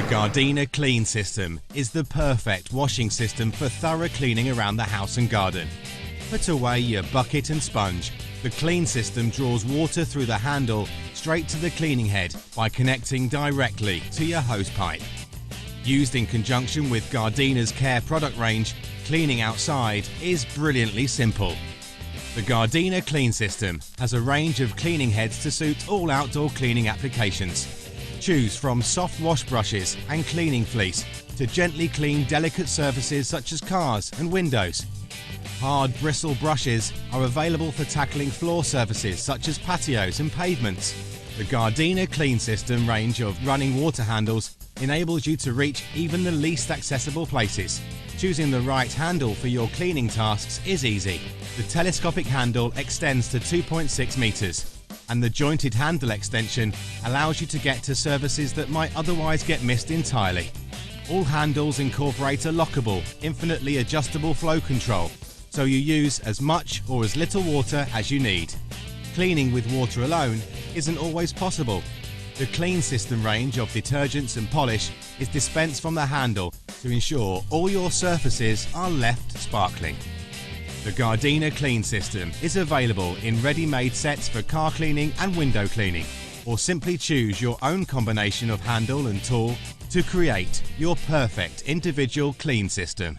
GARDENA Cleansystem is the perfect washing system for thorough cleaning around the house and garden. Put away your bucket and sponge. The Cleansystem draws water through the handle straight to the cleaning head by connecting directly to your hose pipe. Used in conjunction with Gardena's Care product range, cleaning outside is brilliantly simple. The GARDENA Cleansystem has a range of cleaning heads to suit all outdoor cleaning applications. Choose from soft wash brushes and cleaning fleece to gently clean delicate surfaces such as cars and windows. Hard bristle brushes are available for tackling floor surfaces such as patios and pavements. The GARDENA Cleansystem range of running water handles enables you to reach even the least accessible places. Choosing the right handle for your cleaning tasks is easy. The telescopic handle extends to 2.6 meters, and the jointed handle extension allows you to get to surfaces that might otherwise get missed entirely. All handles incorporate a lockable, infinitely adjustable flow control, so you use as much or as little water as you need. Cleaning with water alone isn't always possible. The Cleansystem range of detergents and polish is dispensed from the handle to ensure all your surfaces are left sparkling. The GARDENA Cleansystem is available in ready-made sets for car cleaning and window cleaning, or simply choose your own combination of handle and tool to create your perfect individual clean system.